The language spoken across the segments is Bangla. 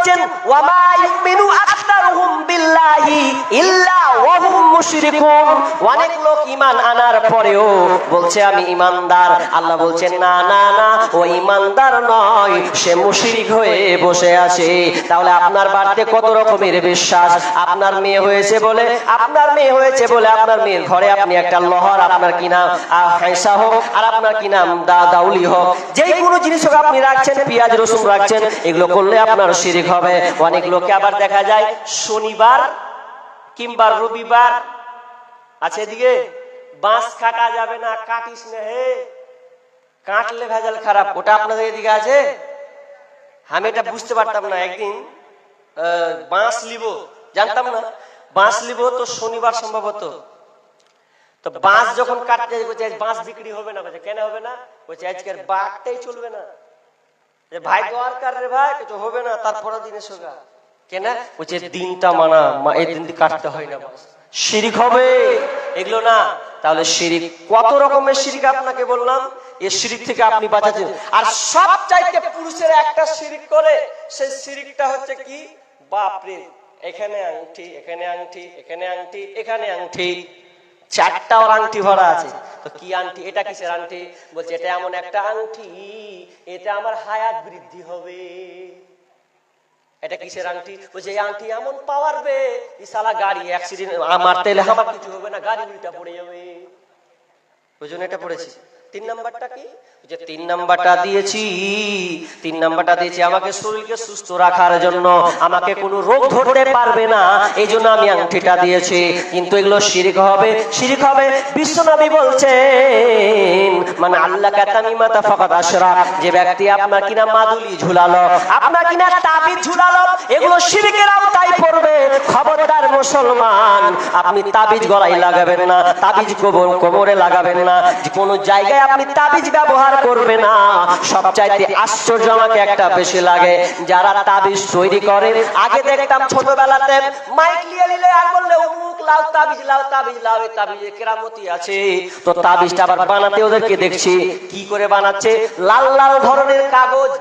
বলছেন ওয়ামা ইউমিনু আকতারুহুম বিল্লাহি ইল্লা ওয়া হুম মুশরিকুন। অনেক লোক ঈমান আনার পরেও বলছে আমি ঈমানদার, আল্লাহ বলছেন না না না, ও ঈমানদার নয়, সে মুশরিক হয়ে বসে আছে। তাহলে আপনার বাড়িতে কত রকমের বিশ্বাস। আপনার মেয়ে হয়েছে বলে, আপনার মেয়ে হয়েছে বলে আপনার মেয়ের ঘরে আপনি একটা লহর, আপনার কি নাম হাইসা হোক, আর আপনার কি নাম দাউলি হোক, যেই কোনো জিনিস হোক আপনি রাখছেন, পেঁয়াজ রসুন রাখছেন, এগুলো করলে আপনার শিরক হবে। অনেক লোককে আবার দেখা যায় শনিবার কিংবা রবিবার আছে এদিকে বাঁশ কাটা যাবে না, কাটিস না হে, কাটলে ভেজাল খারাপ। ওটা আপনাদের এদিকে আছে? আমি এটা বুঝতে পারতাম না। একদিন বাঁশ লিব, জানতাম না বাঁশ লিব, তো শনিবার সম্ভবত। তো বাঁশ যখন কাটতে বলছে বাঁশ বিক্রি হবে না, বলছে কেন হবে না? বলছে আজকের বাঘটাই চলবে না। ভাই দরকার রে ভাই, কিছু হবে না, তারপরের দিনে সোগা কেন? বলছে দিনটা মানা, এই দিন কাটতে হয় না, শিরিক হবে এগুলো না। তাহলে শিরিক কত রকমের শিরিক আপনাকে বললাম, এই শিরিক থেকে আপনি বাঁচাচ্ছেন। আর সবচাইতে পুরুষের একটা শিরিক করে, সেই শিরিকটা হচ্ছে কি, বাপরে এখানে আংটি, এখানে আংটি, এখানে আংটি, এখানে আংটি, চারটা ওর আংটি ভরা আছে। তো কি আংটি? এটা কিসের আংটি? বলছে এটা এমন একটা আংটি, এটা আমার হায়াত বৃদ্ধি হবে। এটা কিসের আংটি? বলছে এই আংটি এমন পাওয়ার বে, এই শালা গাড়ি অ্যাক্সিডেন্ট আমার তেলে আমার কিছু হবে না, গাড়ি উল্টা পড়ে যাবে, ওই জন্য এটা পড়েছি। 3 নাম্বারটা কি? যে 3 নাম্বারটা দিয়েছি, 3 নাম্বারটা দিয়েছি আমাকে শরীরকে সুস্থ রাখার জন্য, আমাকে কোনো রোগ ধরতে পারবে না, এই জন্য আমি আংটিটা দিয়েছি। কিন্তু এগুলো শিরক হবে, শিরক হবে। বিশ্বনবী বলছেন মানে আল্লাহ কাতামিমাতা ফাকাদ আশরাক, যে ব্যক্তি আপনার কিনা মাদুলি ঝুলালো, আপনার কিনা তাবিজ ঝুলালো, এগুলো শিরকের আওতায় পড়বে। খবরদার মুসলমান, আপনি তাবিজ গলায় লাগাবেন না, তাবিজ কোমরে লাগাবেন না, কোন জায়গায় আপনি তাবিজ ব্যবহার করবে না। সবচাইতে আশ্চর্য আমাকে একটা বেশি লাগে, যারা তাবিজ তৈরি করে, আগে দেখতাম ছোটবেলাতে মাইক নিয়ে নিলে আর বললে অমুক লাউ তাবিজ, লাউ তাবিজ, লাউ এই তাবিজে কেরামতি আছে। তো তাবিজটা আবার বানাতে ওদেরকে দেখছি কি করে বানাচ্ছে, লাল লাল ধরনের কাগজ,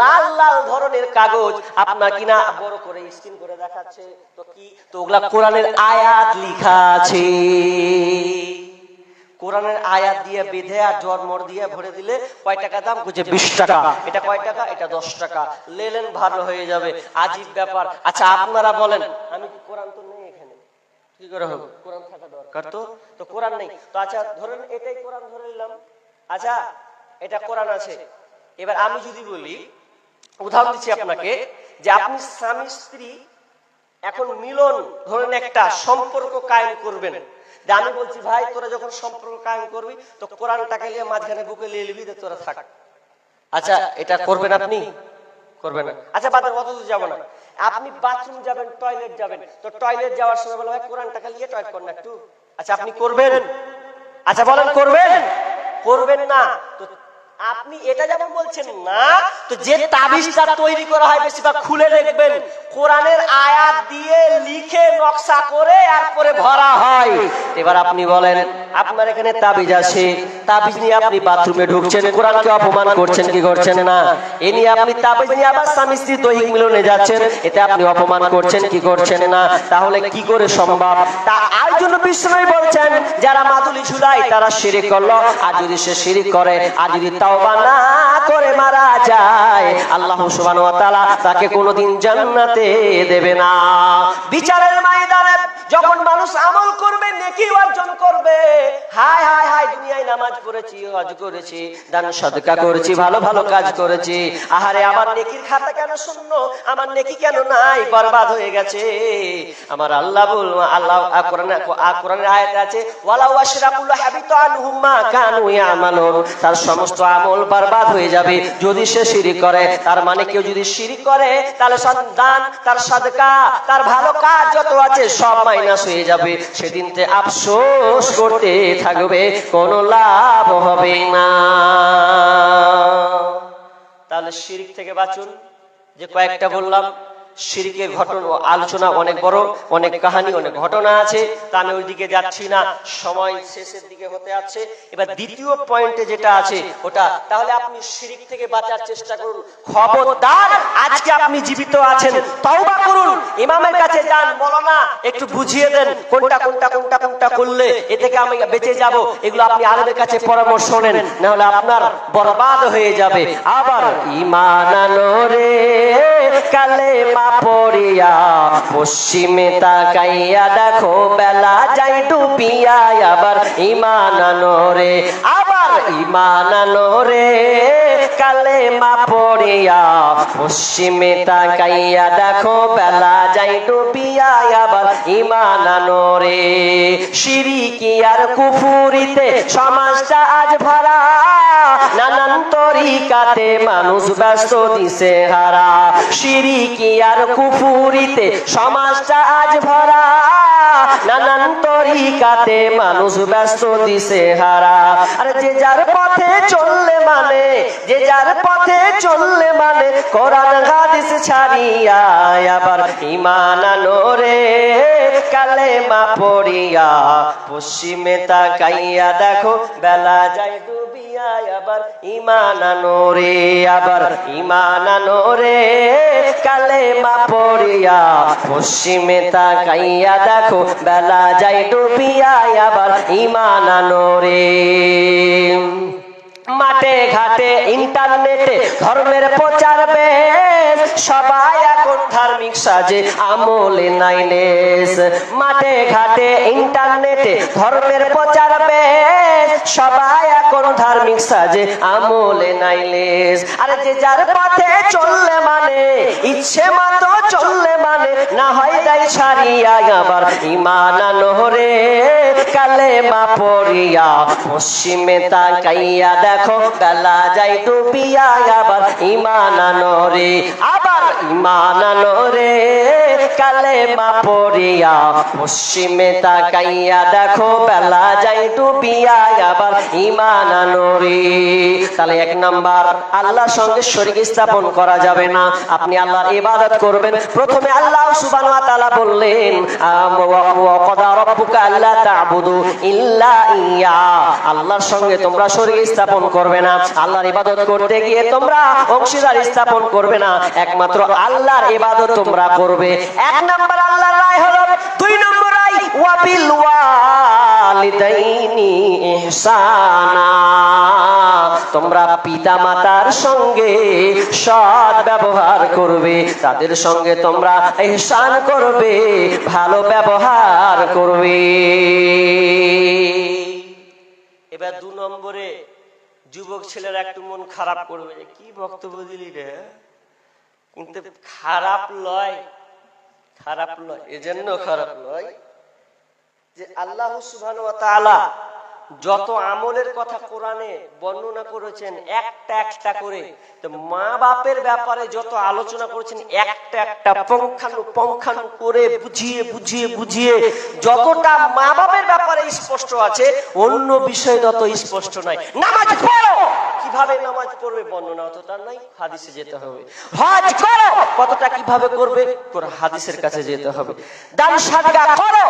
লাল লাল ধরনের কাগজ আপনার কিনা বড় করে স্ক্রিন করে দেখাচ্ছে। তো কি, তো ওগুলা কোরআনের আয়াত লেখা আছে। কোরআনের আয়াত দিয়ে বেঁধে আর জন্মর দিয়ে ভরে দিলে কয় টাকা দাম? বুঝে 20 টাকা। এটা কয় টাকা? এটা 10 টাকা। লেলেন ভালো হয়ে যাবে। আজীব ব্যাপার। আচ্ছা আপনারা বলেন, আমি কি কোরআন তো নেই এখানে, কি করে হবে? কোরআন থাকা দরকার। তো কোরআন নেই তো আচ্ছা ধরেন এটাই কোরআন ধরে নিলাম। আচ্ছা এটা কোরআন আছে। এবার আমি যদি বলি, উদাহরণ দিচ্ছি আপনাকে, যে আপনি স্বামী স্ত্রী এখন মিলন ধরেন একটা সম্পর্ক কায়েম করবেন। আমি বলছি ভাই তোরা যখন সম্পর্ক কায়েম করবি তো কোরআনটাকে নিয়ে মাঝখানে বুকে নিয়ে নিবি, তোরা থাক। আচ্ছা এটা করবেন আপনি? করবেন না। আচ্ছা বাদ অত দূর যাবো না, আপনি বাথরুম যাবেন, টয়লেট যাবেন, তো টয়লেট যাওয়ার সময় বলা হয় কোরআনটাকে নিয়ে টয়লেট করেন একটু। আচ্ছা আপনি করবেন? আচ্ছা বলেন করবেন? করবেন না। তো আপনি এটা যেমন বলছেন না, তো যে তাবিজটা তৈরি করা হয় বেশিরভাগ খুলে দেখবেন কোরআনের আয়াত দিয়ে লিখে নকশা করে এরপরে ভরা হয়। এবার আপনি বলেন আপনার এখানে তাবিজ আছে, তাবিজ নিয়ে আপনি বাথরুমে ঢুকছেন, কোরআনকে অপমান করছেন কি করছেন না? এ নিয়ে আপনি তাবিজ নিয়ে আবার স্বামী স্ত্রী দৈহিক মিলনে যাচ্ছেন, এতে আপনি অপমান করছেন কি করছেন না? তাহলে কি করে সম্ভব? তা আর জন্য বিশ্বনবী বলছেন যারা মাদুলি ঝুলায় তারা শিরক করলো, আর যদি সে শিরক করে আর যদি তওবা না করে মারা যায়, আল্লাহ সুবহানাহু ওয়া তাআলা তাকে কোনোদিন জান্নাতে দেবে না। বিচারের ময়দানে যখন মানুষ আমল করবে, নেকি অর্জন করবে, হায় হায় হায় দুনিয়ায় নামাজ পড়েছি, হজ করেছি, দান সদকা করেছি, ভালো ভালো কাজ করেছি, আহারে আমার নেকির খাতা কেন শূন্য, আমার নেকি কেন নাই, বরবাদ হয়ে গেছে। আমার আল্লাহ আল্লাহ কোরআনের আয়াত আছে ওয়ালাউ আশরাকুল হাবিতা আনহুম মা কানু ইয়ামালুন, তার সমস্ত আমল বরবাদ হয়ে যাবে যদি সে শিরক করে। তার মানে কেউ যদি শিরক করে তাহলে দান, তার সাদকা, তার ভালো কাজ যত আছে সব মাইনাস হয়ে যাবে। সেদিনতে আফসোস করতে থাকবে, কোনো লাভ হবে না। তাহলে শিরক থেকে বাঁচুন। যে কয়েকটা বললাম, শিরকের ঘটনা আলোচনা অনেক বড়, অনেক কাহিনী, অনেক ঘটনা আছে, তা আমি ওইদিকে যাচ্ছি না, সময় শেষের দিকে হতে আছে। এবার দ্বিতীয় পয়েন্টে যেটা আছে ওটা, তাহলে আপনি শিরক থেকে বাঁচার চেষ্টা করুন। খবরদার, আজকে আপনি জীবিত আছেন, তওবা করুন, ইমামের কাছে যান, মাওলানা একটু বুঝিয়ে দেন কোনটা কোনটা কোনটা কোনটা করলে এ থেকে আমি বেঁচে যাব। এগুলো আপনি আলেমের কাছে পরামর্শ নেন, না হলে আপনার বরবাদ হয়ে যাবে। আবার ঈমান আনো রে কালেমা পড়িয়া, পশ্চিমে তাকাইয়া দেখো বেলা যায় ডুবিয়া। আবার ঈমান আনো রে, আবার ঈমান আনো রে কালেমা পড়িয়া, পশ্চিমে তাকাইয়া দেখো বেলা যায় ডুবিয়া। আবার ঈমান আনো রে। শিরকি আর কুফরিতে সমাজটা আজ ভরা, নানান তরিকাতে মানুষ ব্যস্ত দিশে হারা। শিরকি আর কুফরিতে সমাজটা আজ ভরা, নানান তরিকাতে মানুষ ব্যস্ত দিশে হারা। আর যে যার পথে চললে মানে, যে যার পথে চললে মানে কোরআন হাদিস ছাড়িয়া। আবার ঈমান আনো রে কালেমা পড়িয়া, পশ্চিমে তাকাইয়া দেখো বেলা যায় ডুবিয়া। আবার ঈমান আনো রে, আবার ঈমান আনো রে কালেমা পড়িয়া, পশ্চিমে তাকাইয়া দেখো বেলা যায় ডুবিয়া। আবার ঈমান আনো রে। মাঠে ঘাটে ইন্টারনেটে ধর্মের প্রচার বেশ, সবাই এখন ধার্মিক সাজে আমলে নাই লেশ। মাঠে ঘাটে ইন্টারনেটে ধর্মের প্রচার বেশ, সবাই এখন ধার্মিক সাজে আমলে নাই লেশ। আরে যে যার পথে চললে মানে, ইচ্ছে মতো চললে মানে, না হয় দায় ছাড়িয়া। আবার ঈমান আনো রে কালেমা পড়িয়া, পশ্চিমে তাকাইয়া দেখো বেলা যায় ডুবিয়া। আবার ঈমান আনো রে, আবার ঈমান আনো রে কালেমা পড়িয়া, পশ্চিমে তাকাইয়া দেখো বেলা যায় ডুবিয়া। আবার ঈমান আনো রে। তাহলে এক নাম্বার, আল্লাহর সঙ্গে শরীক স্থাপন করা যাবে না। আপনি আল্লাহর ইবাদত করবেন, প্রথমে আল্লাহ সুবহানাহু ওয়া তাআলা বললেন ওয়া ক্বাদা রাব্বুকা আল্লা তা'বুদু ইল্লা ইয়্যা। আল্লাহর সঙ্গে তোমরা শরীক স্থাপন করবে না। আল্লাহর ইবাদত করতে গিয়ে তোমরা অংশীদার স্থাপন করবে না, একমাত্র আল্লাহর ইবাদত তোমরা করবে। এক নাম্বার আল্লাহর রায় হলো। দুই নম্বর রায় ওয়া বিল ওয়ালিদাইনি ইহসানা। তোমরা পিতা মাতার সঙ্গে সৎ ব্যবহার করবে, তাদের সঙ্গে তোমরা ইহসান করবে, ভালো ব্যবহার করবে। এবার দু নম্বরে যুবক ছেলেরা একটু মন খারাপ করবে, যে কি বক্তব্য দিলি রে, কিন্তু খারাপ লয়, খারাপ লয়, এজন্য খারাপ লয় যে আল্লাহ সুবহানাহু ওয়া তাআলা যত আমলের কথা কোরআনে বর্ণনা করেছেন একটা একটা করে, তো মা বাপের ব্যাপারে যত আলোচনা করেছেন একটা একটা পঙ্খানু করে বুঝিয়ে বুঝিয়ে বুঝিয়ে যতটা মা বাপের ব্যাপারে স্পষ্ট আছে, অন্য বিষয় তত স্পষ্ট নাই। নামাজ পড়ো, কিভাবে নামাজ পড়বে বর্ণনা অতটা নাই, হাদিসে যেতে হবে। হজ করো, কতটা কিভাবে করবে, হাদিসের কাছে যেতে হবে। দান সাদকা করো,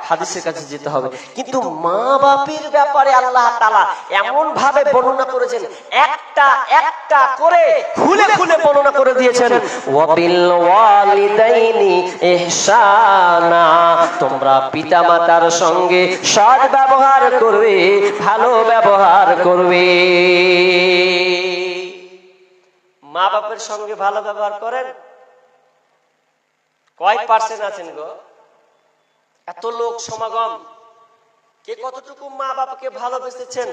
হাদিসের কাছে যেতে হবে। কিন্তু মা বাপের ব্যাপারে আল্লাহ তাআলা এমন ভাবে বর্ণনা করেছেন, একটা একটা করে খুলে খুলে বর্ণনা করে দিয়েছেন। ওয়াবিল ওয়ালিদাইনি ইহসানা, তোমরা পিতা মাতার সঙ্গে সৎ ব্যবহার করবে, ভালো ব্যবহার করবে। মা বাপের সঙ্গে ভালো ব্যবহার করেন? কয় পার্সেন্ট আছেন গো? এত লোক সমাগম, কে কতটুকু মা বাবাকে ভালোবেসেছেন?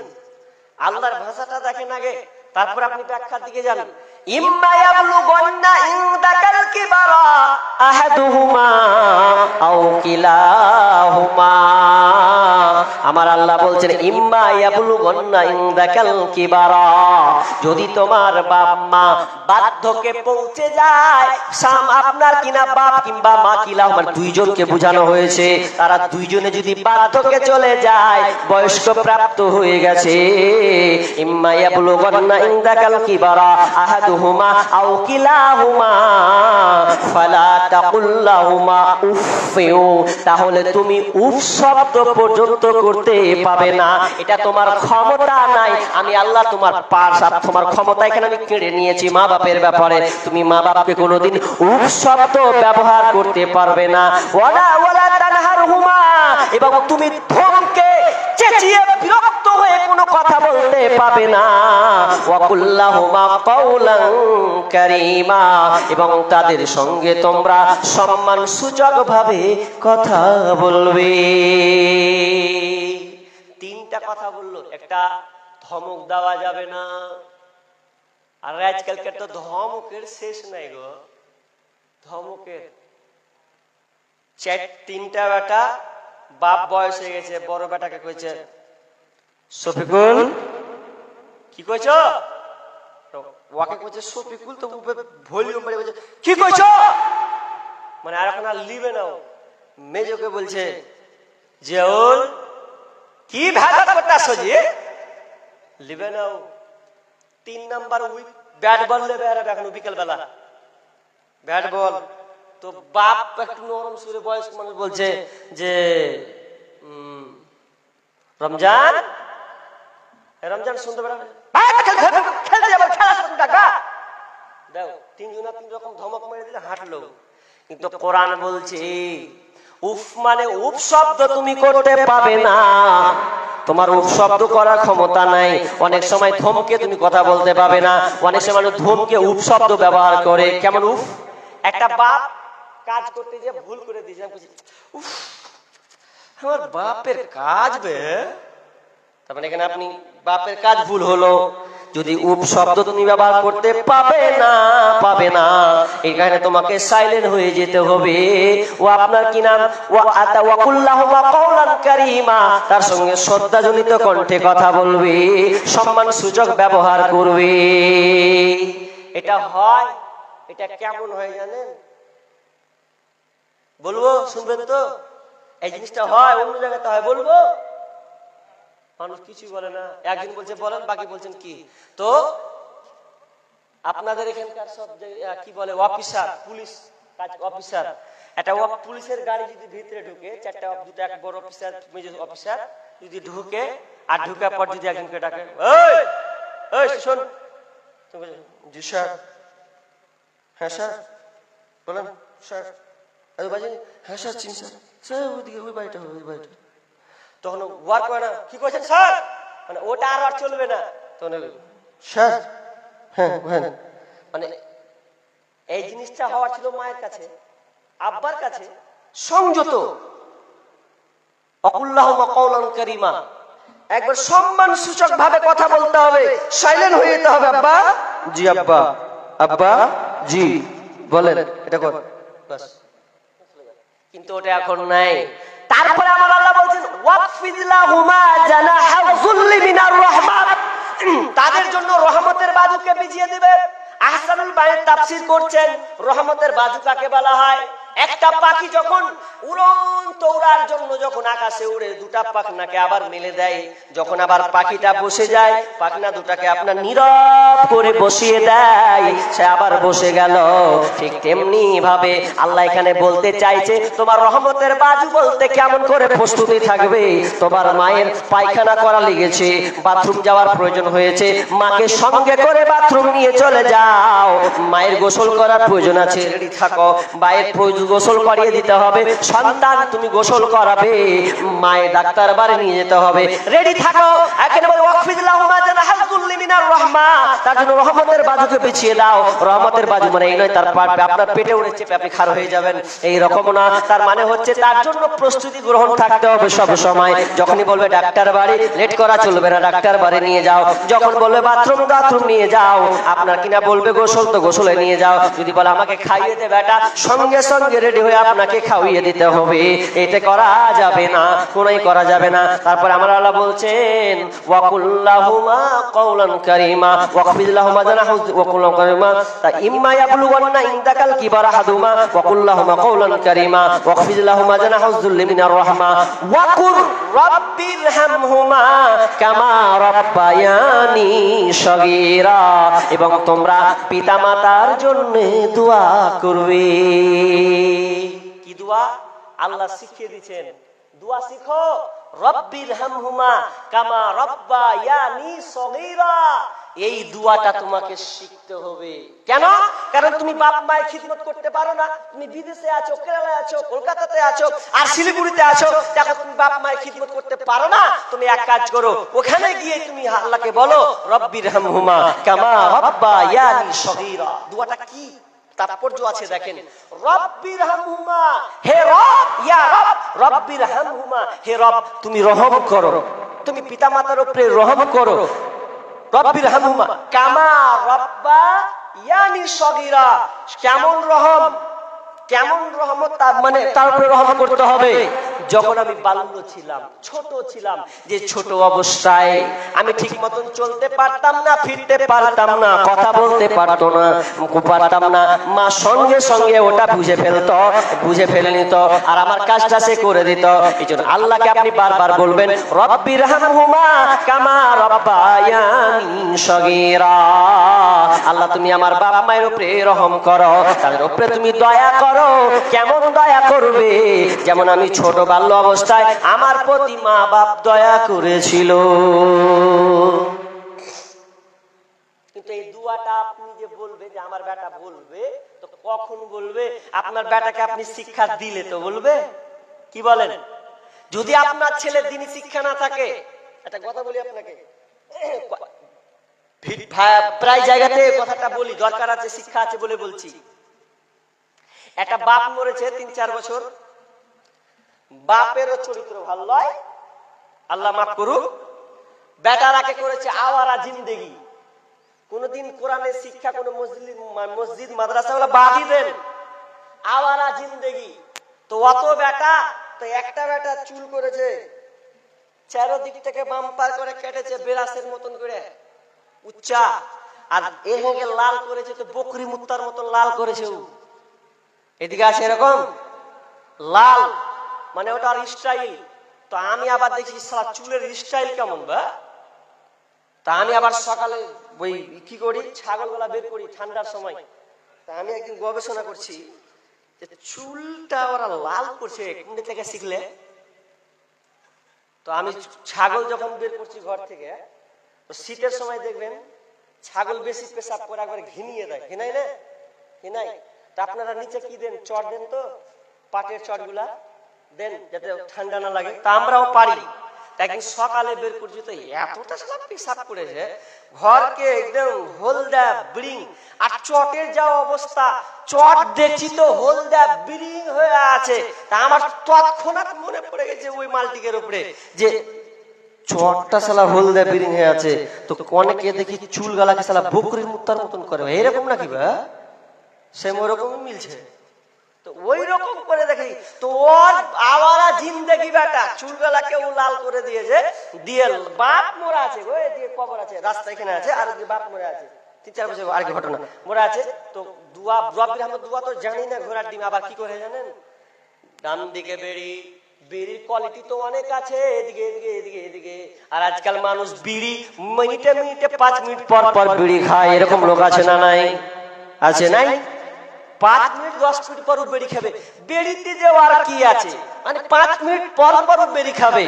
আল্লাহর ভাষাটা দেখেন আগে, তারপর আপনি ব্যাখ্যার দিকে যান। ইম্মা ইয়াবলুগান্না ইনদাকাল কিবারা আহাদুহুমা আও কিলাহুমা। আমার আল্লাহ বলছেন ইম্মা ইয়াবলুগান্না ইনদাকাল কিবারা, যদি তোমার বাপ মা বার্ধক্যে পৌঁছে যায়, আপনার কিনা বাপ কিংবা মা কিলাহুমা দুইজনকে বোঝানো হয়েছে, তারা দুইজনে যদি বার্ধক্যে চলে যায়, বয়স্ক প্রাপ্ত হয়ে গেছে, ইম্মা ইয়াবলুগান্না ইনদাকাল কিবারা আহাদুহুমা আও কিলাহুমা ফালা তাকুল লাহুমা উফিউ, তাহলে তুমি উফ শব্দ পর্যন্ত করতে পাবে না, এটা তোমার ক্ষমতা নাই। আমি আল্লাহ তোমার তোমার ক্ষমতা এখানে আমি কেড়ে নিয়েছি মা বাপের ব্যাপারে। তুমি মা বাপকে কোনোদিন উফ শব্দ ব্যবহার করতে পারবে না। ওয়ালা তানহারহুমা, এবং তুমি ধমকে চেঁচিয়ে বিরক্ত হয়ে কোনো কথা বলতে পাবে না। ওয়াকুল লাহুমা কাওলান কারীমা, এবং তাদের সঙ্গে তোমরা সম্মান সূচক ভাবে কথা বলবে। তিনটা কথা বললো, একটা ধমক দেওয়া যাবে না। আর আজকালকার তো ধমকের শেষ নাই গো, ধমকের তিনটা বেটা, বাপ বয়স হয়ে গেছে, বড় বেটাকে কইছে শফিকুল, কি কইছ? ওকে কইছে শফিকুল, তো ভলিউম বাড়িয়ে বলছে কি কইছ, মানে আর এখন আর লিবে না। মেজোকে বলছে জিয়াউল, কি ভাষা করতেছো জি, লিবে না। 3 নাম্বার উইক ব্যাট বল নেবে আর এখন বিকেল বেলা ব্যাট বল। তো বাপ একটু নরম সুরে বয়স্ক মানুষ বলছে যে রমজান, রমজান শুনতে পারে, দেখো 3 জনা 3 রকম ধমক মেরে দিলে হাঁটলো। কিন্তু কোরআন বলছে উফ মানে উফ শব্দ তুমি করতে পাবে না, তোমার উফ শব্দ করার ক্ষমতা নাই। অনেক সময় ধমকে তুমি কথা বলতে পাবে না, অনেক সময় ধমকে উফ শব্দ ব্যবহার করে। কেমন উফ? একটা বাপ কাজ করতে গিয়ে ভুল করে দিয়েছে, উফ আমার বাপের কাজ বে, তার মানে এখানে আপনি বাপের কাজ ভুল হলো। যদি উপ শব্দ তুমি ব্যবহার করতে পাবে না, এখানে তোমাকে সাইলেন্ট হয়ে যেতে হবে। ও আপনার কি নাম? ওয়াকুল লাহুমা কাওলান কারীমা, তার সঙ্গে শ্রদ্ধাজনিত কণ্ঠে কথা বলবে, সম্মান সূচক ব্যবহার করবে। এটা হয়, এটা কেমন হয় জানেন? বলবো, শুনবেন তো? এই জিনিসটা হয়, অন্য জায়গাতে হয়, বলবো? মানুষ কিছুই বলে না। একজন বলছে বলেন, বাকি বলছেন কি। তো আপনাদের এখানকার সব কি বলে অফিসার, পুলিশ কাজ অফিসার, একটা পুলিশের গাড়ি যদি ভিতরে ঢুকে, চারটা দুটো এক বড় অফিসার মেজর অফিসার যদি ঢুকে, আর ঢুকার পর যদি একজনকে ডাকে, ওই ওই শোন, জি স্যার, হ্যাঁ স্যার, বলেন স্যার, হ্যাঁ স্যার চিনি স্যার, স্যার ওইদিকে ওই বাড়িটা, ওই বাড়িটা। তখন ওয়ার্ক করে না, কি করছেন স্যার, মানে ওটা আর চলবে না। তখন স্যার, হ্যাঁ হ্যাঁ, মানে এই জিনিসটা হওয়া ছিল মায়ের কাছে, আব্বার কাছে সংযত। আকুল্লাহুমা কাওলান কারীমা, একবার সম্মান সূচক ভাবে কথা বলতে হবে, সাইলেন্ট হয়ে যেতে হবে। আব্বা, জি আব্বা, আব্বা জি বলেন, এটা কর, বাস। কিন্তু ওটা এখন নাই। তারপরে আমার আল্লাহ বলছেন ওয়াকফিদ লাহুমা জানাহা যুল্লি মিনার রাহমাত, তাদের জন্য রহমতের বাজুকে বিছিয়ে দিবে। আহসানুল বায়ান তাফসীর করছেন রহমতের বাজু কাকে বলা হয়। একটা পাখি যখন উড়ন্ত উড়ার জন্য যখন আকাশে উড়ে দুটা পাখনাকে আবার মেলে দেয়, যখন আবার পাখিটা বসে যায়, পাখনা দুটাকে আপনার নীরব করে বসিয়ে দেয়, সে আবার বসে গেল। ঠিক তেমনি ভাবে আল্লাহ এখানে বলতে চাইছে তোমার রহমতের বাজু বলতে কেমন করে প্রস্তুতি থাকবে। তোমার মায়ের পায়খানা করা লেগেছে, বাথরুম যাওয়ার প্রয়োজন হয়েছে, মাকে সঙ্গে করে বাথরুম নিয়ে চলে যাও। মায়ের গোসল করার প্রয়োজন আছে, রেডি থাকো, মায়ের গোসল করিয়ে দিতে হবে। সন্তান তুমি গোসল করাবে, মায়ের ডাক্তার বাড়ি নিয়ে যেতে হবে, রেডি থাকো। এখানে বলে ওয়াকফিদ লাহুমা জানাহা যুল্লি মিনার রাহমা, তার জন্য রহমতের বাজুকে বিছিয়ে দাও। রহমতের বাজু মানে এই নয় তার আপনার পেটে উড়ে চেপে আপনি খার হয়ে যাবেন, এই রকম না। তার মানে হচ্ছে তার জন্য প্রস্তুতি গ্রহণ থাকতে হবে সব সময়। যখনই বলবে ডাক্তার বাড়ি, লেট করা চলবে না, ডাক্তার বাড়ি নিয়ে যাও। যখন বলবে বাথরুম, বাথরুম নিয়ে যাও। আপনার কিনা বলবে গোসল, তো গোসলে নিয়ে যাও। যদি বলে আমাকে খাইয়ে দে বেটা, সঙ্গে সঙ্গে রেডি হয়ে আপনাকে খাওয়িয়ে দিতে হবে। এটা করা যাবে না, কোনই করা যাবে না। তারপর আমার আল্লাহ বলছেন ওয়াকুল লাহুমা কাওলান কারীমা ওয়াকফিদ লাহুমা জানাহা ওয়াকুল কারীমা তা ইম্মা ইয়াবলুগান্না ইনদাকাল কিবারা হাদুমা ওয়াকুল লাহুমা কাওলান কারীমা ওয়াকফিদ লাহুমা জানাহা যুল্লি মিনার রাহমা ওয়াকুর রাব্বিরহামহুমা কামা রাব্বায়ানি সগীরা, এবং তোমরা পিতামাতার জন্য দোয়া করবে। দোয়া আল্লাহ শিখিয়ে দিচ্ছেন। দোয়া শিখো, রব্বির হামহুমা কামা রাব্বায়ানি সগীরা। এই দোয়াটা তোমাকে শিখতে হবে। কেন? কারণ তুমি বাপ মায়ের খিদমত করতে পারো না। তুমি বিদেশে আছো, কেরালায় আছো, কলকাতাতে আছো, আর শিলিগুড়িতে আছো, দেখো তুমি বাপ মায়ের খিদমত করতে পারো না। তুমি এক কাজ করো, ওখানে গিয়ে তুমি আল্লাহকে বলো রব্বির হামহুমা কামা রাব্বায়ানি সগীরা। দোয়াটা কি তাৎপর্য আছে দেখেন। রব্বির হামহুমা, হে রব, ইয়া রব, রব্বির হামহুমা, হে রব তুমি রহম করো, তুমি পিতামাতার উপরে রহম করো। রব্বির হামহুমা কামা রাব্বায়ানি সগীরা। কেমন রহম, কেমন রহমত, তার মানে তার উপরে রহম করতে হবে যখন আমি বাল্য ছিলাম, ছোট ছিলাম, যে ছোট অবস্থায় আমি ঠিক মতন চলতে পারতাম না, ফিরতে পারতাম না, কথা বলতে পারতাম না, মা সঙ্গে সঙ্গে ওটা বুঝে ফেলে নিত আর আমার কাজটা সে করে দিত। এই জন্য আল্লাহকে আপনি বারবার বলবেন রব্বির হামহুমা কামা রাব্বায়ানি সগীরা। আল্লাহ তুমি আমার বাবা মায়ের উপরে রহম করো, তাদের উপরে তুমি দয়া করো। কেমন দয়া করবে? যেমন আমি ছোট বাল্য অবস্থায় আমার প্রতি মা বাপ দয়া করেছিল। কিন্তু এই দুয়াটা আপনি যে বলবে, যে আমার বেটা বলবে, তো কখন বলবে? আপনার বেটাকে আপনি শিক্ষা দিলে তো বলবে। কি বলেন? যদি আপনার ছেলের দিনই শিক্ষা না থাকে, একটা কথা বলি আপনাকে, প্রায় জায়গাতে কথাটা বলি, দরকার আছে, শিক্ষা আছে বলে বলছি। একটা বাপ মরেছে ৩-৪ বছর, বাপেরও চরিত্র ভালো নয়, আল্লাহ মাফ করুক। বেটারাকে করেছে আওয়ারা জিন্দেগি। কোনদিন কোরআনের শিক্ষা কোন মসজিদ মাদ্রাসা বাদই দেন, আওয়ারা জিন্দেগি। তো অত বেটা, তো একটা বেটা চুল করেছে চারদিক থেকে বাম্পার করে কেটেছে বেরাসের মতন করে উচ্চা, আর এখানে লাল করেছে তো বকরি মুত্তার মতন লাল করেছে। এদিকে আছে এরকম লাল, মানে ওটার স্টাইল। তো আমি আবার দেখি সারা চুলের স্টাইল কেমন বা। তা আমি আবার সকালে ওই কি করি, ছাগলগুলা বের করি ঠান্ডার সময়। তা আমি একদিন গবেষণা করছি যে চুলটা ওরা লাল করছে কোন থেকে শিখলে। তো আমি ছাগল যখন বের করছি ঘর থেকে, তো শীতের সময় দেখবেন ছাগল বেশি পেশাব করে একবার ঘিনিয়ে দেয়, ঘিনাই না, ঘিনাই। তা আপনারা নিচে কি দেন? চট দেন তো, পাটের চটগুলা দেন যাতে ঠান্ডা না লাগে। তা আমরাও পারি। একদিন সকালে বের করছি তো এতটা সালা পেশাব করেছে, ঘরকে একদম হলদা ব্রিং। আর চটের যা অবস্থা, চট দেখছি তো হলদা ব্রিং হয়ে আছে। তা আমার তৎক্ষণাৎ মনে পড়ে গেছে ওই মালটিকের উপরে, যে চটটা সালা হলদা ব্রিং হয়ে আছে। তো অনেকে দেখি চুল গালাকে সালা বকরির মুত্তার মতন করে, এরকম নাকি বা? সেম ওরকমই মিলছে। তো ওই রকম করে দেখি তো ওর আওয়ারা জিন্দেগি বেটা চুলগুলাকে ও লাল করে দিয়েছে, দিয়ে বাপ মরা আছে, ওই দিয়ে কবর আছে, রাস্তা এখানে আছে, আর বাপ মরে আছে ৩-৪ বছর আর কি ঘটনা মরে আছে। তো দুয়া রব্বির হামহুমা দুয়া তো জানি না, ঘোড়ার ডিম। আবার কি করে জানেন? ডান দিকে বেড়ি, বিড়ির কোয়ালিটি তো অনেক আছে, এদিকে এদিকে এদিকে এদিকে। আর আজকাল মানুষ বিড়ি মিনিটে মিনিটে 5 মিনিট পর পর বিড়ি খায়, এরকম লোক আছে না নাই? আছে নাই? 5 মিনিট 10 মিনিট পর বেড়ি খাবে। বেড়িতে যে আর কি আছে, মানে 5 মিনিট পর পর বেড়ি খাবে।